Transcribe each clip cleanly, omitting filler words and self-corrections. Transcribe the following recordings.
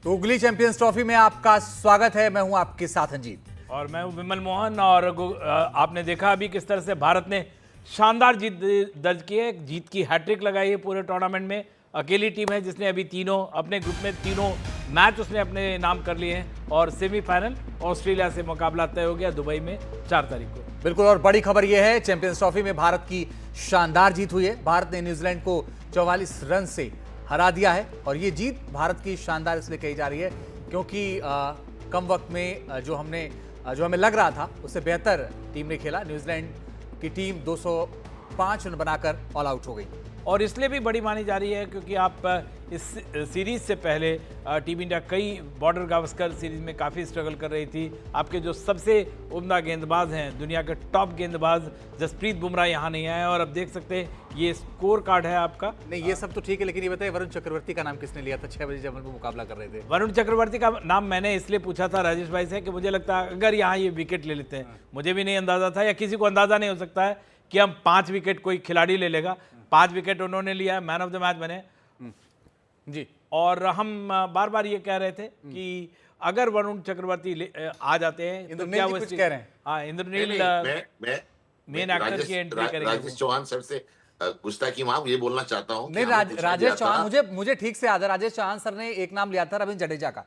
तो उगली champions trophy में आपका स्वागत है। मैं हूं आपके साथ अंजीत और मैं हूं विमल मोहन। और आपने देखा अभी किस तरह से भारत ने शानदार जीत दर्ज की है, जीत की हैट्रिक लगाई है पूरे टूर्नामेंट में। अकेली टीम है जिसने अभी तीनों अपने ग्रुप में तीनों मैच उसने अपने नाम कर लिए हैं और सेमीफाइनल ऑस्ट्रेलिया से मुकाबला तय हो गया दुबई में 4 तारीख को। बिल्कुल। और बड़ी खबर यह है, चैंपियंस ट्रॉफी में भारत की शानदार जीत हुई है। भारत ने न्यूजीलैंड को 44 रन से हरा दिया है और ये जीत भारत की शानदार इसलिए कही जा रही है क्योंकि कम वक्त में जो हमें लग रहा था उससे बेहतर टीम ने खेला। न्यूजीलैंड की टीम 205 रन बनाकर ऑल आउट हो गई और इसलिए भी बड़ी मानी जा रही है क्योंकि आप इस सीरीज से पहले टीम इंडिया कई बॉर्डर गावस्कर सीरीज में काफ़ी स्ट्रगल कर रही थी। आपके जो सबसे उम्दा गेंदबाज हैं, दुनिया के टॉप गेंदबाज जसप्रीत बुमराह यहाँ नहीं आए और अब देख सकते हैं ये स्कोर कार्ड है आपका। नहीं, ये सब तो ठीक है, लेकिन ये बताइए वरुण चक्रवर्ती का नाम किसने लिया था 6 बजे जब हम मुकाबला कर रहे थे? वरुण चक्रवर्ती का नाम मैंने इसलिए पूछा था राजेश भाई से कि मुझे लगता है अगर यहाँ ये विकेट ले लेते हैं, मुझे भी नहीं अंदाजा था या किसी को अंदाजा नहीं हो सकता है कि हम 5 विकेट कोई खिलाड़ी ले लेगा। 5 विकेट उन्होंने लिया, मैन ऑफ द मैच बने जी। और हम बार बार ये कह रहे थे कि अगर वरुण चक्रवर्ती आ जाते हैं तो क्या वो कुछ कह रहे हैं? हाँ, इंद्रनील मेन एक्टर की एंट्री करेंगे। राजेश चौहान सर से गुस्ताखी माफ ये बोलना चाहता हूँ नहीं, राजेश चौहान, मुझे ठीक से याद है, राजेश चौहान सर ने एक नाम लिया था रविंद्र जडेजा का।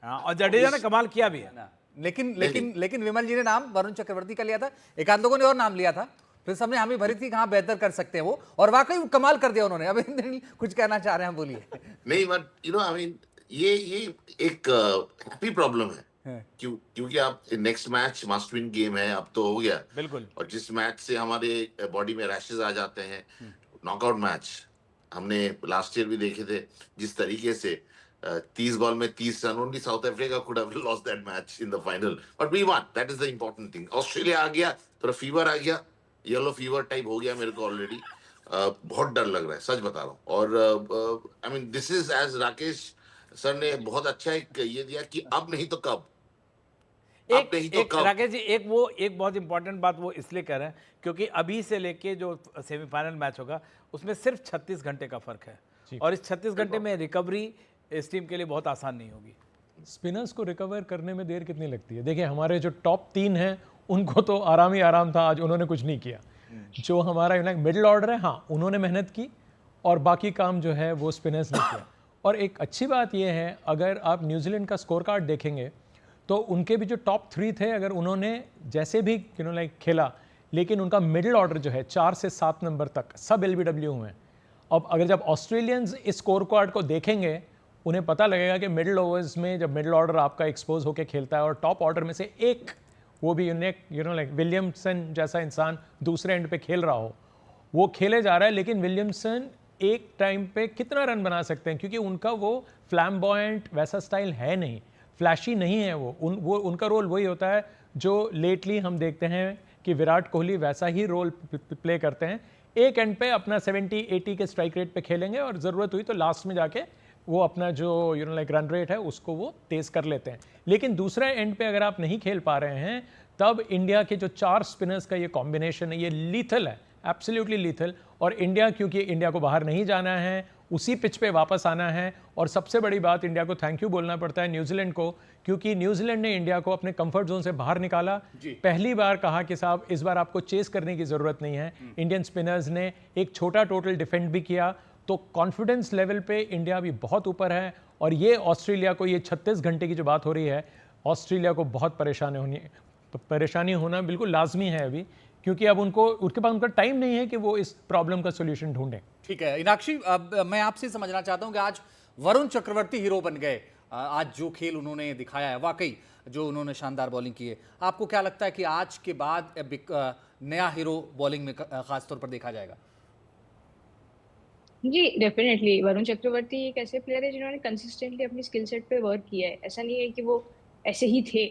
हाँ, और जडेजा ने कमाल किया भी है। लेकिन विमल जी ने नाम वरुण चक्रवर्ती का लिया था, एक आध लोगों ने और नाम लिया था, फिर सबने हामी भरी थी कहाँ बेहतर कर सकते हैं वो, और वाकई कमाल कर दिया उन्होंने। अब कुछ कहना चाह रहे हैं, बोलिए। नहीं, but you know I mean ये एक हैप्पी प्रॉब्लम है क्योंकि आप next match must win game है, अब तो हो गया बिल्कुल। और जिस मैच से हमारे बॉडी में रैशेस आ जाते हैं, नॉकआउट मैच हमने लास्ट ईयर भी देखे थे जिस तरीके से 30 बॉल में 30 run, only South Africa could have lost that match in the final but we won, that is the important thing. Australia आ गया, थोड़ा फीवर आ गया, येलो फीवर टाइप हो गया मेरे को ऑलरेडी। बहुत डर लग रहा है, सच बता रहा हूँ। और I mean this is as Rakesh sir ने बहुत अच्छा एक ये दिया कि अब नहीं तो कब। राकेश जी एक बहुत इंपॉर्टेंट बात वो इसलिए कह रहे हैं क्योंकि अभी से लेके जो सेमीफाइनल मैच होगा उसमें सिर्फ 36 घंटे का फर्क है और इस 36 घंटे में रिकवरी इस टीम के लिए बहुत आसान नहीं होगी। स्पिनर्स को रिकवर करने में देर कितनी लगती है? देखिए, हमारे जो टॉप 3 हैं उनको तो आराम ही आराम था, आज उन्होंने कुछ नहीं किया। जो हमारा मिडिल ऑर्डर है, हाँ उन्होंने मेहनत की और बाकी काम जो है वो स्पिनर्स ने किया। और एक अच्छी बात यह है, अगर आप न्यूजीलैंड का स्कोर कार्ड देखेंगे तो उनके भी जो टॉप 3 थे, अगर उन्होंने जैसे भी खेला, लेकिन उनका मिडिल ऑर्डर जो है 4 से 7 नंबर तक सब LBW हुए हैं। अब अगर जब ऑस्ट्रेलियंस इस स्कोर कार्ड को देखेंगे उन्हें पता लगेगा कि मिडिल ओवर्स में जब मिडिल ऑर्डर आपका एक्सपोज होकर खेलता है और टॉप ऑर्डर में से एक, वो भी विलियमसन जैसा इंसान दूसरे एंड पे खेल रहा हो, वो खेले जा रहा है। लेकिन विलियमसन एक टाइम पे कितना रन बना सकते हैं, क्योंकि उनका वो फ्लैम्बॉयंट वैसा स्टाइल है नहीं, फ्लैशी नहीं है वो उनका रोल वही होता है जो लेटली हम देखते हैं कि विराट कोहली वैसा ही रोल प्ले करते हैं। एक एंड पे अपना 70-80 के स्ट्राइक रेट पे खेलेंगे और ज़रूरत हुई तो लास्ट में जाके वो अपना जो रन रेट है उसको वो तेज़ कर लेते हैं। लेकिन दूसरे एंड पे अगर आप नहीं खेल पा रहे हैं, तब इंडिया के जो 4 स्पिनर्स का ये कॉम्बिनेशन है, ये लीथल है, एब्सोल्युटली लीथल। और इंडिया, क्योंकि इंडिया को बाहर नहीं जाना है, उसी पिच पे वापस आना है। और सबसे बड़ी बात, इंडिया को थैंक यू बोलना पड़ता है न्यूजीलैंड को, क्योंकि न्यूजीलैंड ने इंडिया को अपने कंफर्ट जोन से बाहर निकाला। पहली बार कहा कि साहब इस बार आपको चेस करने की ज़रूरत नहीं है। इंडियन स्पिनर्स ने एक छोटा टोटल डिफेंड भी किया, तो कॉन्फिडेंस लेवल पे इंडिया भी बहुत ऊपर है। और ये ऑस्ट्रेलिया को, ये 36 घंटे की जो बात हो रही है, ऑस्ट्रेलिया को बहुत परेशानी होना बिल्कुल लाजमी है अभी, क्योंकि अब उनके पास उनका टाइम नहीं है कि वो इस प्रॉब्लम का सोल्यूशन ढूंढें। ठीक है इनाक्षी, अब मैं आपसे समझना चाहता हूं कि आज वरुण चक्रवर्ती हीरो बन गए। आज जो खेल उन्होंने दिखाया है, वाकई जो उन्होंने शानदार बॉलिंग की है, आपको क्या लगता है कि आज के बाद नया हीरो बॉलिंग में खासतौर पर देखा जाएगा? जी डेफिनेटली वरुण चक्रवर्ती एक ऐसे प्लेयर है जिन्होंने कंसिस्टेंटली अपनी स्किल सेट पे वर्क किया है। ऐसा नहीं है कि वो ऐसे ही थे।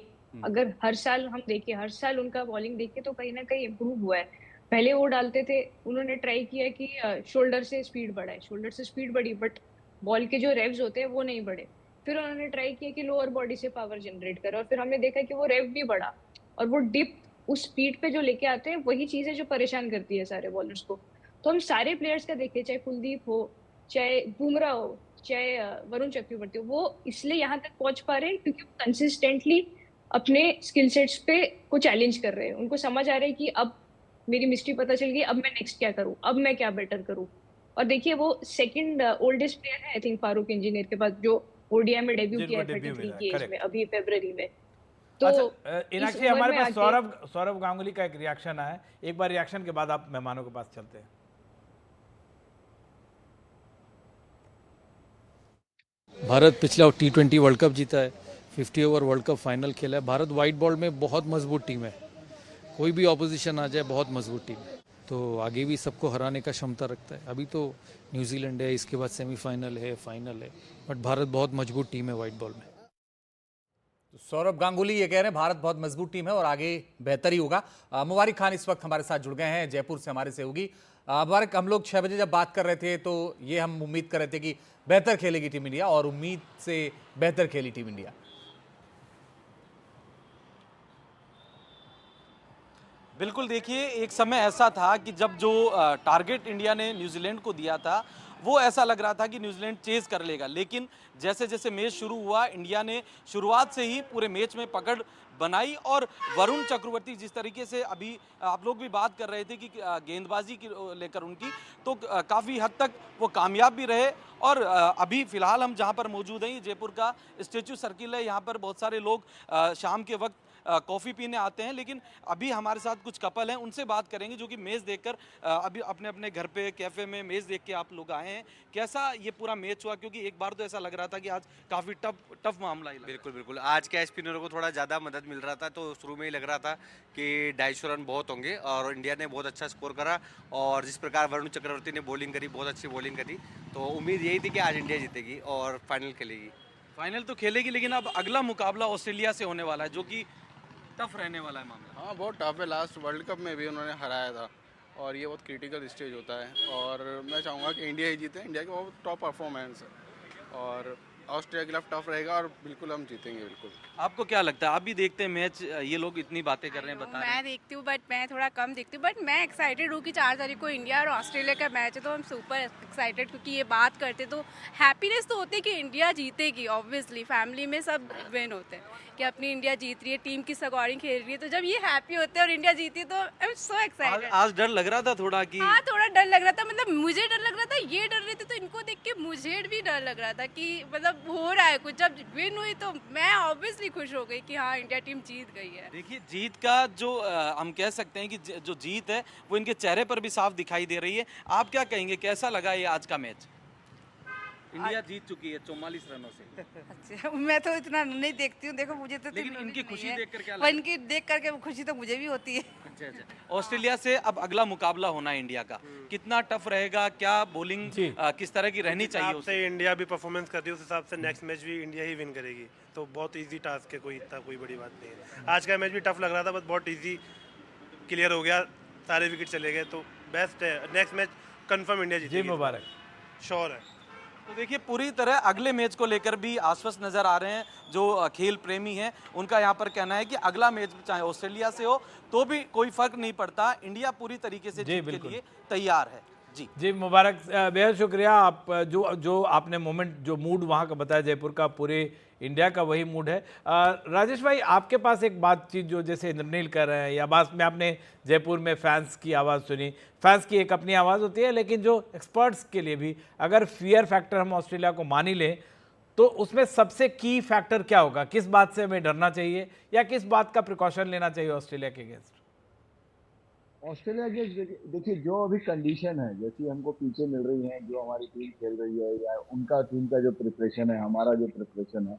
अगर हर साल हम देखें, हर साल उनका बॉलिंग देखें तो कहीं ना कहीं इम्प्रूव हुआ है। पहले वो डालते थे, उन्होंने ट्राई किया कि शोल्डर से स्पीड बढ़ाए, शोल्डर से स्पीड बढ़ी बट बॉल के जो रेव्स होते हैं वो नहीं बढ़े। फिर उन्होंने ट्राई किया कि लोअर बॉडी से पावर जनरेट करे और फिर हमने देखा कि वो रेव भी बढ़ा और वो डिप उस स्पीड पे जो लेके आते हैं वही चीज़ है जो परेशान करती है सारे बॉलर्स को। तो हम सारे प्लेयर्स का देखें, चाहे कुलदीप हो, चाहे बुमराह हो, चाहे वरुण चक्रवर्ती हो, वो इसलिए यहाँ तक पहुंच पा रहे हैं क्योंकि वो कंसिस्टेंटली अपने स्किल सेट्स पे को चैलेंज कर रहे हैं। उनको समझ आ रहा है कि अब मेरी मिस्ट्री पता चल गई, अब मैं नेक्स्ट क्या करूं, अब मैं क्या बेटर करूं। और देखिए वो सेकंड ओल्डेस्ट प्लेयर है आई थिंक फारूक इंजीनियर के बाद, जो ओडीआई में डेब्यू जिनको किया debut 33 मिला है, की एज correct। में अभी फरवरी में। तो अच्छा इस इनाक्षी, उम्र हमारे में पास आके सौरभ गांगुली का एक रिएक्शन आया है। एक बार रिएक्शन के बाद आप मेहमानों के पास चलते हैं। भारत पिछला T20 वर्ल्ड कप जीता है, 50 ओवर वर्ल्ड कप फाइनल खेला है। भारत वाइट बॉल में बहुत मजबूत टीम है, कोई भी ऑपोजिशन आ जाए बहुत मजबूत टीम है, तो आगे भी सबको हराने का क्षमता रखता है। अभी तो न्यूजीलैंड है, इसके बाद सेमीफाइनल है, फाइनल है, बट भारत बहुत मजबूत टीम है वाइट बॉल में। तो सौरभ गांगुली ये कह रहे हैं भारत बहुत मजबूत टीम है और आगे बेहतर ही होगा। मुबारक खान इस वक्त हमारे साथ जुड़ गए हैं, जयपुर से हमारे से होगी। मुबारक, हम लोग 6 बजे जब बात कर रहे थे तो ये हम उम्मीद कर रहे थे कि बेहतर खेलेगी टीम इंडिया, और उम्मीद से बेहतर खेली टीम इंडिया। बिल्कुल, देखिए एक समय ऐसा था कि जब जो टारगेट इंडिया ने न्यूजीलैंड को दिया था वो ऐसा लग रहा था कि न्यूजीलैंड चेज कर लेगा, लेकिन जैसे जैसे मैच शुरू हुआ इंडिया ने शुरुआत से ही पूरे मैच में पकड़ बनाई। और वरुण चक्रवर्ती जिस तरीके से अभी आप लोग भी बात कर रहे थे कि गेंदबाजी की लेकर उनकी, तो काफ़ी हद तक वो कामयाब भी रहे। और अभी फ़िलहाल हम जहाँ पर मौजूद हैं, जयपुर का स्टैचू सर्किल है, यहाँ पर बहुत सारे लोग शाम के वक्त कॉफ़ी पीने आते हैं, लेकिन अभी हमारे साथ कुछ कपल हैं, उनसे बात करेंगे जो कि मैच देखकर अभी अपने अपने घर पे कैफ़े में मैच देख के आप लोग आए हैं। कैसा ये पूरा मैच हुआ, क्योंकि एक बार तो ऐसा लग रहा था कि आज काफ़ी टफ मामला ही लगा। बिल्कुल बिल्कुल, आज के स्पिनरों को थोड़ा ज़्यादा मदद मिल रहा था, तो शुरू में ही लग रहा था कि 250 रन बहुत होंगे, और इंडिया ने बहुत अच्छा स्कोर करा। और जिस प्रकार वरुण चक्रवर्ती ने बॉलिंग करी, बहुत अच्छी बॉलिंग करी, तो उम्मीद यही थी कि आज इंडिया जीतेगी और फाइनल खेलेगी। फाइनल तो खेलेगी, लेकिन अब अगला मुकाबला ऑस्ट्रेलिया से होने वाला है, जो कि टफ रहने वाला है मामला। हाँ, बहुत टफ है। लास्ट वर्ल्ड कप में भी उन्होंने हराया था, और ये बहुत क्रिटिकल स्टेज होता है, और मैं चाहूँगा कि इंडिया ही जीते। इंडिया की बहुत टॉप परफॉर्मेंस है, और ऑस्ट्रेलिया के खिलाफ टफ रहेगा, और बिल्कुल हम जीतेंगे बिल्कुल। आपको क्या लगता है, आप भी देखते हैं मैच, ये लोग इतनी बातें कर रहे हैं, बता रहे हैं। मैं देखती हूँ बट मैं थोड़ा कम देखती हूँ, बट मैं एक्साइटेड हूँ कि 4 तारीख को इंडिया और ऑस्ट्रेलिया का मैच है, तो हम सुपर एक्साइटेड, क्योंकि ये बात करते तो हैप्पीनेस तो होती है कि इंडिया जीतेगी। ऑब्वियसली फैमिली में सब विन होते हैं कि अपनी इंडिया जीत रही है, टीम की स्कोरिंग खेल रही है, तो जब ये हैप्पी होते हैं और इंडिया जीती तो आई एम सो एक्साइटेड। आज डर लग रहा था थोड़ा कि हाँ, थोड़ा डर लग रहा था, मतलब मुझे डर लग रहा था, ये डर रहे थे, तो इनको देख के मुझे भी डर लग रहा था कि मतलब हो रहा है कुछ। जब विन हुई तो मैं ऑब्वियसली खुश हो गई कि हाँ इंडिया टीम जीत गई है। देखिए जीत का जो हम कह सकते हैं कि जो जीत है वो इनके चेहरे पर भी साफ दिखाई दे रही है। आप क्या कहेंगे, कैसा लगा ये आज का मैच? इंडिया जीत चुकी है 44 रनों से। अच्छा, मैं तो इतना नहीं देखती हूँ, देखो मुझे तो लेकिन इनकी खुशी देखकर क्या लगा? इनकी देख करके खुशी तो मुझे भी होती है। अच्छा। ऑस्ट्रेलिया से अब अगला मुकाबला होना है इंडिया का, कितना टफ रहेगा, क्या बॉलिंग किस तरह की रहनी चाहिए? उससे इंडिया भी परफॉर्मेंस करती है, उस हिसाब से नेक्स्ट मैच भी इंडिया ही विन करेगी, तो बहुत इजी टास्क है, कोई बड़ी बात नहीं है। आज का मैच भी टफ लग रहा था, बस बहुत इजी क्लियर हो गया, सारे विकेट चले गए, तो बेस्ट है। नेक्स्ट मैच कंफर्म इंडिया जीतेगी। जी मुबारक, श्योर है। तो देखिए पूरी तरह अगले मैच को लेकर भी आश्वस्त नजर आ रहे हैं जो खेल प्रेमी हैं। उनका यहाँ पर कहना है कि अगला मैच चाहे ऑस्ट्रेलिया से हो तो भी कोई फर्क नहीं पड़ता, इंडिया पूरी तरीके से जीत के लिए तैयार है। जी मुबारक, बेहद शुक्रिया। आप जो आपने मोमेंट, जो मूड वहाँ का बताया जयपुर का, पूरे इंडिया का वही मूड है। राजेश भाई, आपके पास एक बातचीत जो जैसे इंद्रनील कर रहे हैं, या बात में आपने जयपुर में फैंस की आवाज़ सुनी, फैंस की एक अपनी आवाज़ होती है, लेकिन जो एक्सपर्ट्स के लिए भी अगर फियर फैक्टर हम ऑस्ट्रेलिया को मान ही लें तो उसमें सबसे की फैक्टर क्या होगा? किस बात से हमें डरना चाहिए या किस बात का प्रिकॉशन लेना चाहिए ऑस्ट्रेलिया के अगेंस्ट? ऑस्ट्रेलिया के देखिए जो अभी कंडीशन है, जैसी हमको पीछे मिल रही है, जो हमारी टीम खेल रही है, या उनका टीम का जो प्रिपरेशन है, हमारा जो प्रिपरेशन है,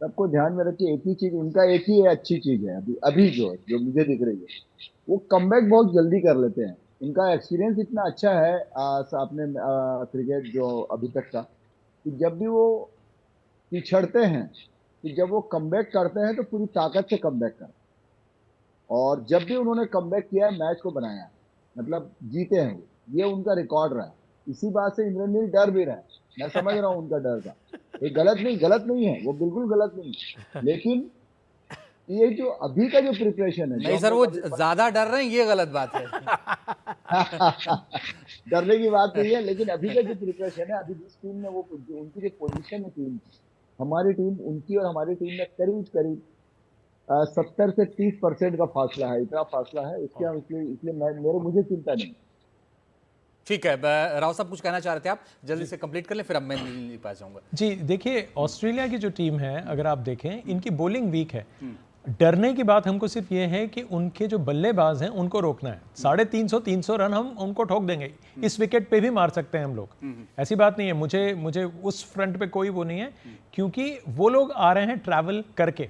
सबको ध्यान में रखिए। एक ही चीज उनका, एक ही अच्छी चीज है अभी जो मुझे दिख रही है, वो कमबैक बहुत जल्दी कर लेते हैं। इनका एक्सपीरियंस इतना अच्छा है अपने क्रिकेट जो अभी तक का, कि जब भी वो पिछड़ते हैं, कि जब वो कमबैक करते हैं तो पूरी ताकत से कमबैक करते हैं, और जब भी उन्होंने कमबैक किया है मैच को बनाया, मतलब जीते हैं वो, ये उनका रिकॉर्ड रहा है। इसी बात से इंद्रनील डर भी रहा है, मैं समझ रहा हूँ उनका डर का, ये गलत नहीं है, वो बिल्कुल गलत नहीं है, लेकिन ये जो अभी का जो प्रिपरेशन है, नहीं सर, वो ज्यादा डर रहे हैं, ये गलत बात है। डरने की बात नहीं है, लेकिन अभी का जो प्रिपरेशन है, अभी जिस टीम में वो उनकी जो पोजीशन है टीम, हमारी टीम, उनकी और हमारी टीम में करीब करीब 70 से 30% का फासला है, इतना फासला है। इसलिए मुझे चिंता नहीं। ठीक है, राव साहब कुछ कहना चाह रहे थे आप, जल्दी से कंप्लीट कर लें, फिर अब मैं नहीं पास जाऊंगा। जी देखिए, ऑस्ट्रेलिया की जो टीम है, अगर आप देखें, इनकी बॉलिंग वीक है। डरने की बात हमको सिर्फ ये है कि उनके जो बल्लेबाज हैं उनको रोकना है। 350 रन हम उनको ठोक देंगे, इस विकेट पे भी मार सकते हैं हम लोग, ऐसी बात नहीं है। मुझे उस फ्रंट पे कोई वो नहीं है, क्योंकि वो लोग आ रहे हैं ट्रैवल करके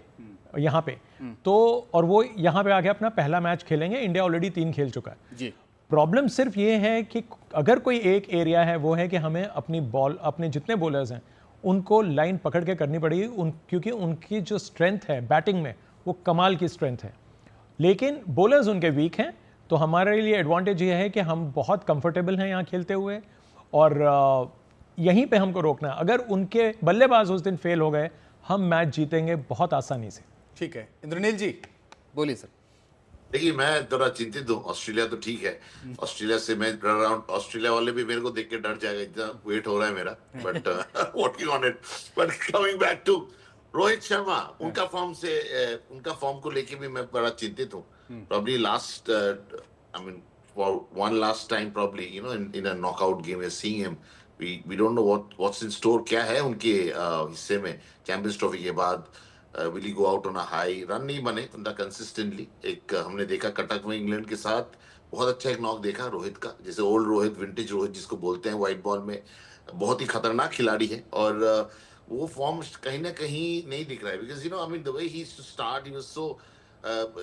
यहाँ पे, तो और वो यहाँ पे आके अपना पहला मैच खेलेंगे। इंडिया ऑलरेडी 3 खेल चुका है जी। प्रॉब्लम सिर्फ ये है कि अगर कोई एक एरिया है, वो है कि हमें अपने जितने बॉलर्स हैं उनको लाइन पकड़ के करनी पड़ेगी, क्योंकि उनकी जो स्ट्रेंथ है बैटिंग में, वो कमाल की स्ट्रेंथ है, लेकिन बॉलर्स उनके वीक हैं। तो हमारे लिए एडवांटेज ये है कि हम बहुत कंफर्टेबल हैं यहाँ खेलते हुए, और यहीं पे हमको रोकना है। अगर उनके बल्लेबाज उस दिन फेल हो गए, हम मैच जीतेंगे बहुत आसानी से। ठीक है, इंद्रनील जी बोलिए सर। देखिए, मैं थोड़ा चिंतित हूँ। ऑस्ट्रेलिया तो ठीक है, ऑस्ट्रेलिया से मैं डर रहा हूँ। ऑस्ट्रेलिया वाले भी मेरे को देख के डर जाएगा, इतना वेट हो रहा है मेरा, but working on it. But coming back to Rohit Sharma, उनका फॉर्म को लेके भी मैं बड़ा चिंतित हूँ। Probably last, I mean for one last time, probably you know in a knockout game, we are seeing him, we don't know what's in store, क्या है उनके हिस्से में चैंपियंस ट्रॉफी के बाद। Will he go out on a high? Run नहीं बने उनका कंसिस्टेंटली। एक हमने देखा कटक में इंग्लैंड के साथ, बहुत अच्छा एक नॉक देखा रोहित का, जैसे ओल्ड रोहित, विंटेज रोहित जिसको बोलते हैं, व्हाइट बॉल में बहुत ही खतरनाक खिलाड़ी है, और वो फॉर्म कहीं ना कहीं नहीं दिख रहा है। Because you know, I mean the way he to start, he was so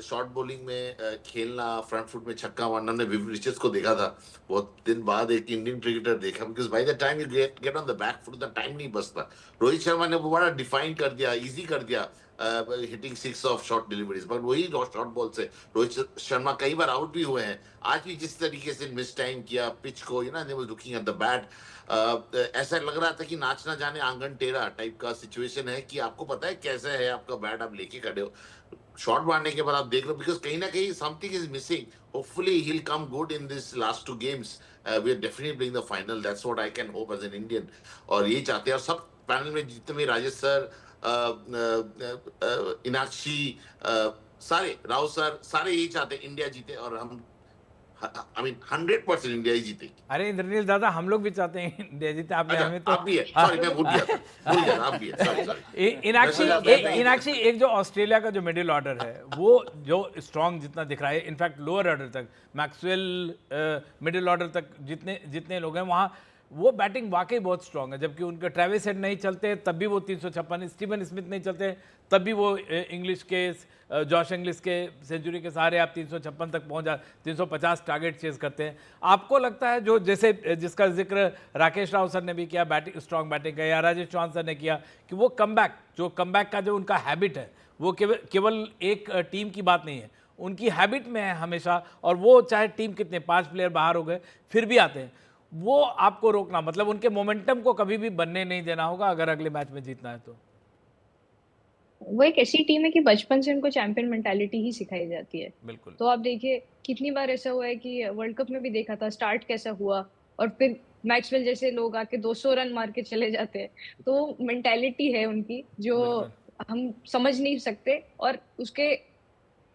short bowling में खेलना, फ्रंट फुट में छक्का मारना। हमने विव रिचर्ड्स को देखा था, बहुत दिन बाद एक इंडियन क्रिकेटर देखा, because by the time you get on the back foot, the time नहीं बचता। रोहित शर्मा ने वो बड़ा डिफाइन कर दिया, इजी कर दिया, hitting 6 of short deliveries. But वही शॉर्ट बॉल से रोहित शर्मा कई बार आउट भी हुए हैं। आज भी जिस तरीके से मिस टाइम किया पिच को, you know, they was looking at the bat, ऐसा लग रहा था कि नाच ना जाने आंगन टेढ़ा टाइप का सिचुएशन है, कि आपको पता है कैसे है आपका बैट, आप लेके खड़े हो, शॉट मारने के बाद आप देख लो, बिकॉज कहीं ना कहीं something is missing. Hopefully he will come good in this last 2 games, we are definitely playing the final, that's what I can hope as an Indian. और यही चाहते हैं, और सब पैनल में जितने भी, राजेश सर, इनाक्षी, सारे, राव सर, सारे यही चाहते हैं इंडिया जीते, और हम, आई मीन 100% इंडिया ही जीतेगी। अरे इंद्रनील दादा, हम लोग भी चाहते हैं इंडिया जीते। आप हमें तो आप भी है, सॉरी मैं भूल गया, आप भी है, सॉरी। इनाक्षी, एक जो ऑस्ट्रेलिया का जो मिडिल ऑर्डर है, वो जो स्ट्रॉन्ग जितना दिख रहा है, इनफैक्ट लोअर ऑर्डर तक, मैक्सवेल मिडिल ऑर्डर तक जितने लोग हैं वहाँ, वो बैटिंग वाकई बहुत स्ट्रांग है। जबकि उनके ट्रेविस हेड नहीं चलते तब भी वो 356, स्टीवन स्मिथ नहीं चलते तब भी वो इंग्लिश के, जॉश इंग्लिश के सेंचुरी के सहारे आप 356 तक पहुंच जा, 350 टारगेट चेज करते हैं। आपको लगता है, जो जैसे जिसका जिक्र राकेश राव सर ने भी किया, बैटिंग स्ट्रांग बैटिंग का, या राजेश चौहान सर ने किया, कि वो कमबैक का जो उनका हैबिट है, वो केवल एक टीम की बात नहीं है, उनकी हैबिट में है हमेशा, और वो चाहे टीम कितने 5 प्लेयर बाहर हो गए फिर भी आते हैं, वो आपको रोकना, मतलब उनके मोमेंटम को कभी भी बनने नहीं देना होगा अगर अगले मैच में जीतना है तो। वो एक ऐसी टीम है कि बचपन से उनको चैंपियन मेंटालिटी ही सिखाई जाती है। बिल्कुल। तो आप देखिए कितनी बार ऐसा हुआ है कि वर्ल्ड कप में भी देखा था, स्टार्ट कैसा हुआ और फिर मैक्सवेल जैसे लोग आके 200 रन मार के चले जाते हैं। तो मेंटालिटी है उनकी जो हम समझ नहीं सकते, और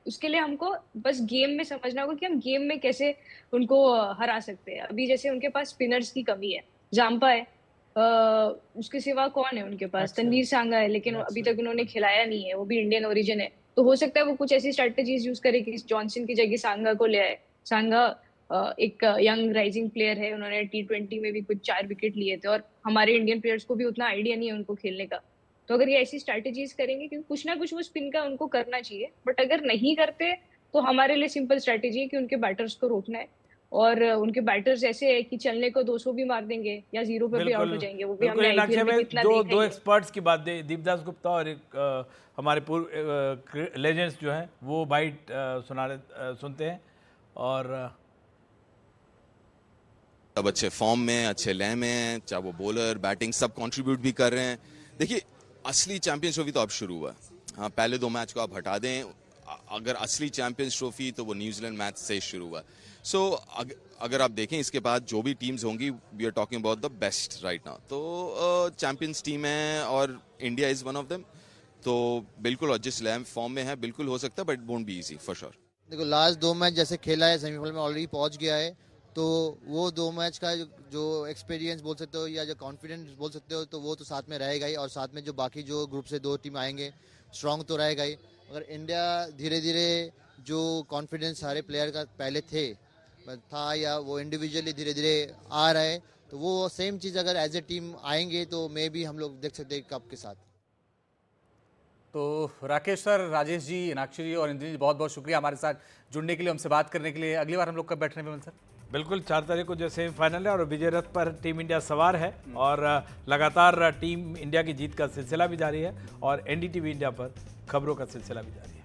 उसके लिए हमको बस गेम में समझना होगा कि हम गेम में कैसे उनको हरा सकते हैं। अभी जैसे उनके पास स्पिनर्स की कमी है, जाम्पा है, उसके सिवा कौन है उनके पास, तनवीर सांगा है, लेकिन अभी तक उन्होंने खिलाया नहीं है, वो भी इंडियन ओरिजिन है। तो हो सकता है वो कुछ ऐसी स्ट्रेटेजीज यूज करे कि जॉनसन की जगह सांगा को ले आए। सांगा एक यंग राइजिंग प्लेयर है, उन्होंने T20 में भी कुछ 4 विकेट लिए थे, और हमारे इंडियन प्लेयर्स को भी उतना आइडिया नहीं है उनको खेलने का। तो अगर ये ऐसी स्ट्रैटेजीज करेंगे, क्योंकि कुछ ना कुछ वो स्पिन का उनको करना चाहिए, बट अगर नहीं करते तो हमारे लिए सिंपल स्ट्रैटेजी है कि उनके बैटर्स को रोकना है, और उनके बैटर्स ऐसे है कि चलने को 200 भी मार देंगे या 0 पे भी आउट हो जाएंगे। वो भी हमने आईपीएल में कितना देखा है। दो एक्सपर्ट्स की बात दीपदास गुप्ता और एक हमारे पूर्व लेजेंड्स जो हैं वो बाइट सुनते हैं, और अब अच्छे फॉर्म में, अच्छे लय में, चाहे वो बॉलर बैटिंग सब कंट्रीब्यूट भी कर रहे हैं। देखिए, असली चैंपियंस ट्रॉफी तो अब शुरू हुआ है। हाँ, पहले 2 मैच को आप हटा दें, अगर असली चैंपियंस ट्रॉफी तो वो न्यूजीलैंड मैच से शुरू हुआ। सो अगर आप देखें इसके बाद जो भी टीम्स होंगी, we are talking about the best right now. तो चैंपियंस टीम है और India is one of them. तो बिल्कुल, और जिस लैम फॉर्म में है बिल्कुल हो सकता है, but it won't be easy for sure. देखो लास्ट 2 मैच जैसे खेला है, सेमीफाइनल में ऑलरेडी पहुंच गया है, तो वो 2 मैच का जो एक्सपीरियंस बोल सकते हो या जो कॉन्फिडेंस बोल सकते हो, तो वो तो साथ में रहेगा ही। और साथ में जो बाकी जो ग्रुप से 2 टीम आएंगे, स्ट्रांग तो रहेगा ही। अगर इंडिया धीरे धीरे जो कॉन्फिडेंस सारे प्लेयर का पहले था या वो इंडिविजुअली धीरे धीरे आ रहा है, तो वो सेम चीज़ अगर एज ए टीम आएंगे तो मे भी हम लोग देख सकते हैं कप के साथ। तो राकेश सर, राजेश जी, मीनाक्षी जी और इंद्र जी, बहुत बहुत शुक्रिया हमारे साथ जुड़ने के लिए, हमसे बात करने के लिए। अगली बार हम लोग कब बैठने में सर? बिल्कुल 4 तारीख को जो सेमीफाइनल है और विजय रथ पर टीम इंडिया सवार है और लगातार टीम इंडिया की जीत का सिलसिला भी जारी है और एनडीटीवी इंडिया पर खबरों का सिलसिला भी जारी है।